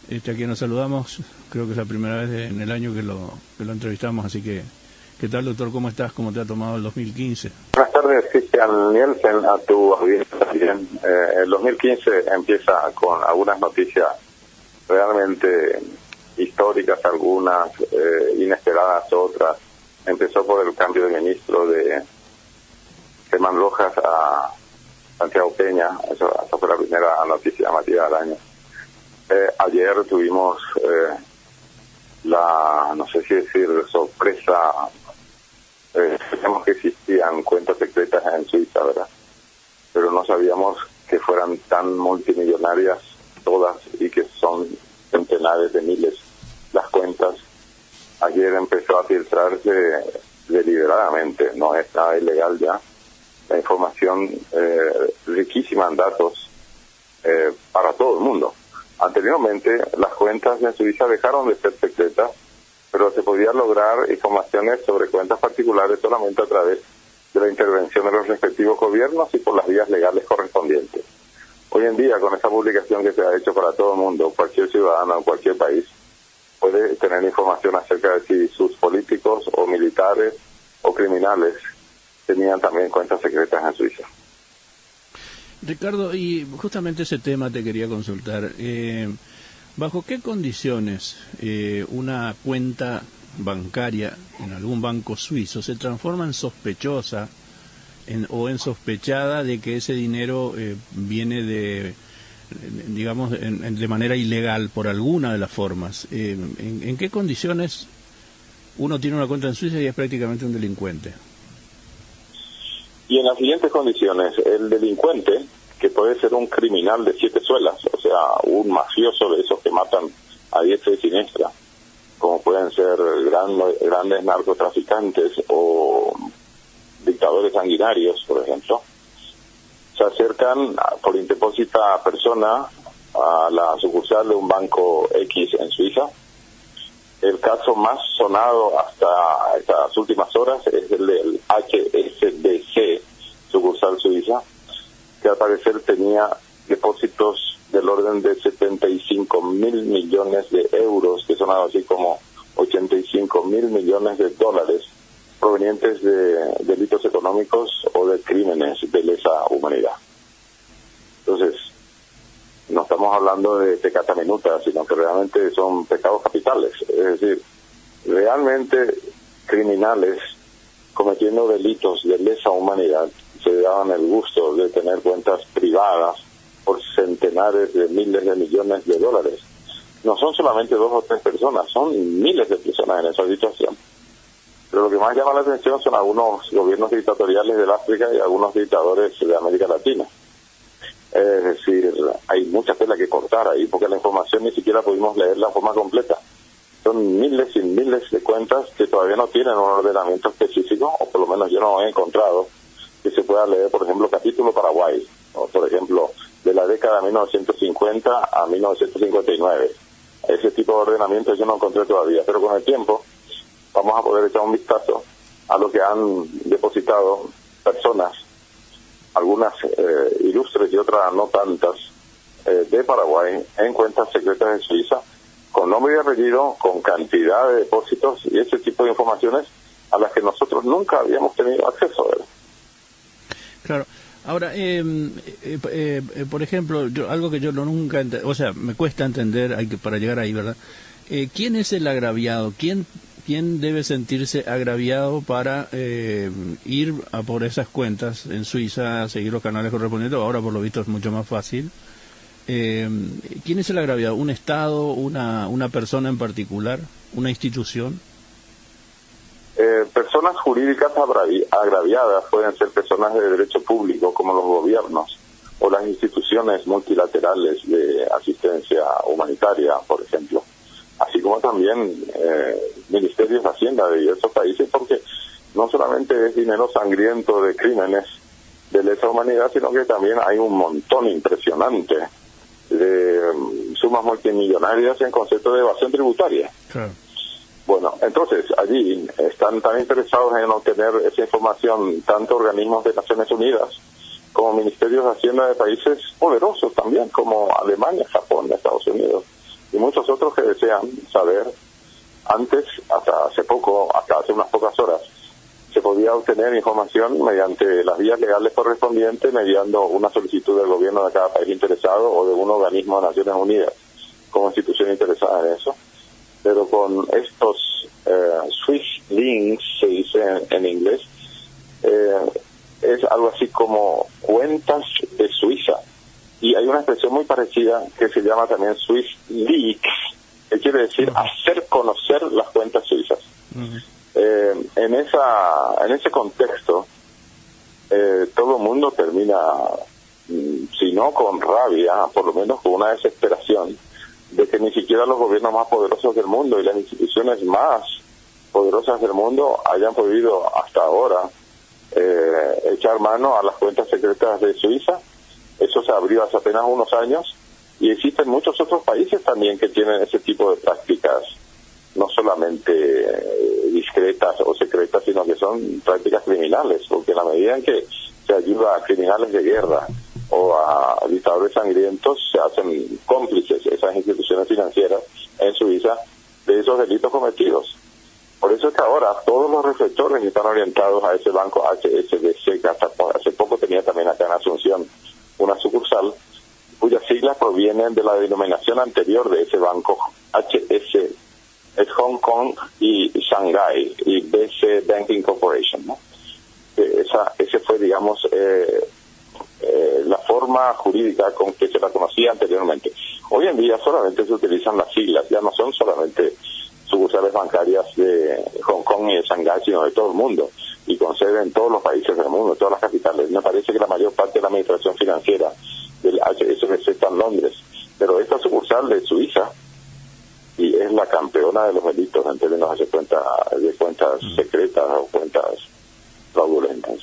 a quien nos saludamos, creo que es la primera vez en el año que lo entrevistamos, así que, ¿qué tal, doctor? ¿Cómo estás? ¿Cómo te ha tomado el 2015? Buenas tardes, Cristian Nielsen, a tu audiencia también. El 2015 empieza con algunas noticias realmente históricas, algunas inesperadas, otras. Empezó por el cambio de ministro de Germán Rojas a Santiago Peña. Esa fue la primera noticia llamativa del año. Ayer tuvimos no sé si decir sorpresa, sabíamos que existían cuentas secretas en Suiza, ¿verdad? Pero no sabíamos que fueran tan multimillonarias todas y que son centenares de miles las cuentas. Ayer empezó a filtrarse deliberadamente, no es nada ilegal ya, la información riquísima en datos para todo el mundo. Anteriormente las cuentas en Suiza dejaron de ser secretas, pero se podía lograr informaciones sobre cuentas particulares solamente a través de la intervención de los respectivos gobiernos y por las vías legales correspondientes. Hoy en día, con esa publicación que se ha hecho para todo el mundo, cualquier ciudadano en cualquier país puede tener información acerca de si sus políticos o militares o criminales tenían también cuentas secretas en Suiza. Ricardo, y justamente ese tema te quería consultar. ¿Bajo qué condiciones una cuenta bancaria en algún banco suizo se transforma en sospechosa o en sospechada de que ese dinero viene de manera ilegal por alguna de las formas? ¿En qué condiciones uno tiene una cuenta en Suiza y es prácticamente un delincuente? Y en las siguientes condiciones, el delincuente, que puede ser un criminal de 7 suelas, o sea, un mafioso de esos que matan a diestra y siniestra, como pueden ser grandes narcotraficantes o dictadores sanguinarios, por ejemplo, se acercan por indepósita persona a la sucursal de un banco X en Suiza. El caso más sonado hasta estas últimas horas es el del HSBC, sucursal suiza, que al parecer tenía depósitos del orden de 75.000 millones de euros, que son algo así como 85.000 millones de dólares, provenientes de delitos económicos o de crímenes de lesa humanidad. Entonces, no estamos hablando de pecata minuta, sino que realmente son pecados capitales. Es decir, realmente criminales cometiendo delitos de lesa humanidad se daban el gusto de tener cuentas privadas por centenares de miles de millones de dólares. No son solamente 2 o 3 personas, son miles de personas en esa situación. Pero lo que más llama la atención son algunos gobiernos dictatoriales del África y algunos dictadores de América Latina. Es decir, hay mucha tela que cortar ahí, porque la información ni siquiera pudimos leerla en forma completa. Son miles y miles de cuentas que todavía no tienen un ordenamiento específico, o por lo menos yo no he encontrado que se pueda leer, por ejemplo, capítulo Paraguay, o por ejemplo, de la década de 1950 a 1959. Ese tipo de ordenamiento yo no encontré todavía, pero con el tiempo vamos a poder echar un vistazo a lo que han depositado personas, algunas ilustres y otras no tantas, de Paraguay en cuentas secretas de Suiza, con nombre y apellido, con cantidad de depósitos y ese tipo de informaciones a las que nosotros nunca habíamos tenido acceso. Claro. Ahora, por ejemplo, algo que yo nunca, me cuesta entender para llegar ahí, ¿verdad? ¿Quién es el agraviado? ¿Quién debe sentirse agraviado para ir a por esas cuentas en Suiza, seguir los canales correspondientes? Ahora, por lo visto, es mucho más fácil. ¿Quién es el agraviado? ¿Un Estado, una persona en particular, una institución? Personas jurídicas agraviadas pueden ser personas de derecho público, como los gobiernos o las instituciones multilaterales de asistencia humanitaria, por ejemplo, así como también ministerios de Hacienda de diversos países, porque no solamente es dinero sangriento de crímenes de lesa humanidad, sino que también hay un montón impresionante de sumas multimillonarias en concepto de evasión tributaria. Claro. Bueno, entonces allí están tan interesados en obtener esa información tanto organismos de Naciones Unidas como ministerios de Hacienda de países poderosos también, como Alemania, Japón, Estados Unidos y muchos desean saber, antes, hasta hace poco, hasta hace unas pocas horas, se podía obtener información mediante las vías legales correspondientes, mediando una solicitud del gobierno de cada país interesado o de un organismo de Naciones Unidas como institución interesada en eso. Pero con estos Swiss links, se dice en inglés, es algo así como cuentas de Suiza. Y hay una expresión muy parecida que se llama también Swiss Leaks, que quiere decir hacer conocer las cuentas suizas. En ese contexto, todo el mundo termina, si no con rabia, por lo menos con una desesperación de que ni siquiera los gobiernos más poderosos del mundo y las instituciones más poderosas del mundo hayan podido hasta ahora echar mano a las cuentas secretas de Suiza. Eso se abrió hace apenas unos años y existen muchos otros países también que tienen ese tipo de prácticas, no solamente discretas o secretas, sino que son prácticas criminales, porque en la medida en que se ayuda a criminales de guerra o a dictadores sangrientos, se hacen cómplices esas instituciones financieras en Suiza de esos delitos cometidos. Por eso es que ahora todos los reflectores están orientados a ese banco HSBC, que hasta hace poco tenía también acá en Asunción una sucursal, cuyas siglas provienen de la denominación anterior de ese banco, HS, es Hong Kong y Shanghai, y BC Banking Corporation, ¿no? Ese fue, digamos, la forma jurídica con que se la conocía anteriormente. Hoy en día solamente se utilizan las siglas, ya no son solamente sucursales bancarias de Hong Kong y de Shanghái, sino de todo el mundo, y con sede en todos los países del mundo, en todas las capitales. Me parece que la mayor parte de la administración financiera del HSBC está en Londres, pero esta sucursal de Suiza, y es la campeona de los delitos en términos de cuentas secretas o cuentas fraudulentas.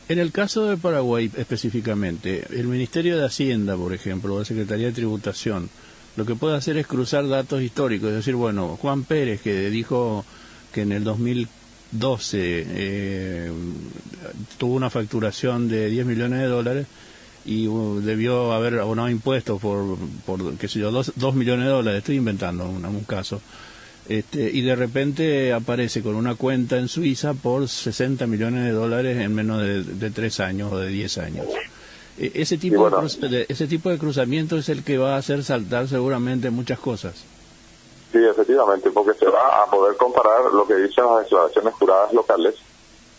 En el caso de Paraguay específicamente, el Ministerio de Hacienda, por ejemplo, o la Secretaría de Tributación, lo que puede hacer es cruzar datos históricos, es decir, bueno, Juan Pérez, que dijo que en el 2012 tuvo una facturación de 10 millones de dólares y debió haber abonado impuestos por qué sé yo, 2 millones de dólares, estoy inventando un caso, y de repente aparece con una cuenta en Suiza por 60 millones de dólares en menos de 3 años o de 10 años. Ese tipo de cruzamiento es el que va a hacer saltar seguramente muchas cosas. Sí, efectivamente, porque se va a poder comparar lo que dicen las declaraciones juradas locales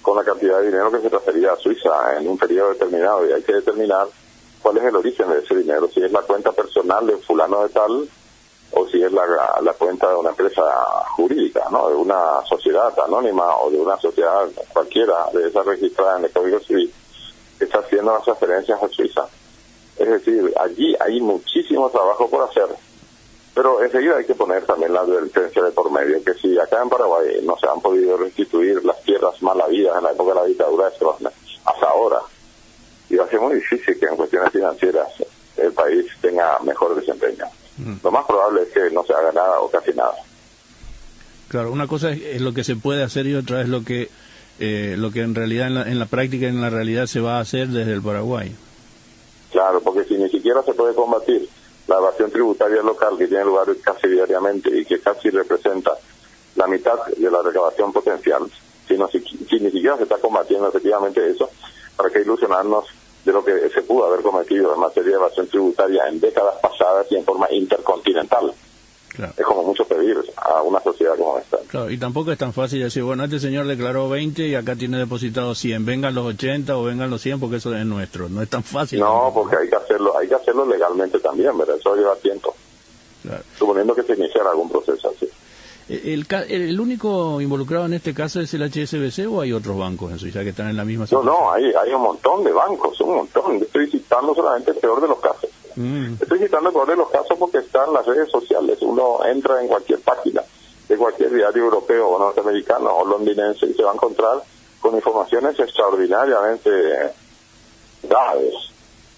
con la cantidad de dinero que se transfería a Suiza en un periodo determinado, y hay que determinar cuál es el origen de ese dinero, si es la cuenta personal de fulano de tal o si es la cuenta de una empresa jurídica, ¿no? De una sociedad anónima o de una sociedad cualquiera de esas registradas en el Código Civil que está haciendo las transferencias a Suiza. Es decir, allí hay muchísimo trabajo por hacer, pero enseguida hay que poner también la advertencia de por medio, que si acá en Paraguay no se han podido restituir las tierras mal habidas en la época de la dictadura de Stroessner hasta ahora, y va a ser muy difícil que en cuestiones financieras el país tenga mejor desempeño. Lo más probable es que no se haga nada o casi nada. Claro, una cosa es lo que se puede hacer y otra es lo que en realidad en la práctica, en la realidad se va a hacer desde el Paraguay. Claro, porque si ni siquiera se puede combatir la evasión tributaria local, que tiene lugar casi diariamente y que casi representa la mitad de la recaudación potencial, si ni siquiera se está combatiendo efectivamente eso, ¿para qué ilusionarnos de lo que se pudo haber cometido en materia de evasión tributaria en décadas pasadas y en forma intercontinental? Claro. Es como mucho pedir a una sociedad como esta. Claro, y tampoco es tan fácil decir, bueno, este señor declaró 20 y acá tiene depositado 100, vengan los 80 o vengan los 100 porque eso es nuestro. No es tan fácil. No, porque hay que hacerlo legalmente también, ¿verdad? Eso lleva tiempo. Claro. Suponiendo que se iniciara algún proceso así. ¿El único involucrado en este caso es el HSBC o hay otros bancos en Suiza que están en la misma situación? No, hay un montón de bancos, un montón. Estoy citando solamente el peor de los casos. Estoy citando el peor de los casos porque están las redes sociales. Uno entra en cualquier página de cualquier diario europeo o norteamericano o londinense y se va a encontrar con informaciones extraordinariamente graves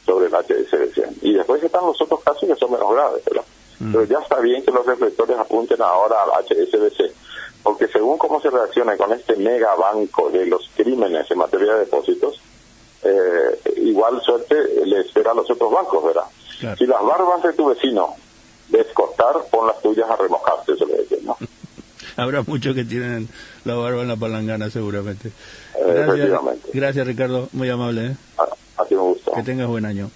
sobre el HSBC. Y después están los otros casos que son menos graves, ¿verdad? Pero ya está bien que los reflectores apunten ahora al HSBC, porque según cómo se reaccione con este mega banco de los crímenes en materia de depósitos, igual suerte le espera a los otros bancos, ¿verdad? Claro. Si las barbas de tu vecino descostar, pon las tuyas a remojarse, eso le decía, ¿no? Habrá muchos que tienen la barba en la palangana, seguramente. Efectivamente. Gracias, Ricardo. Muy amable. Ha sido un gusto. Que tengas buen año.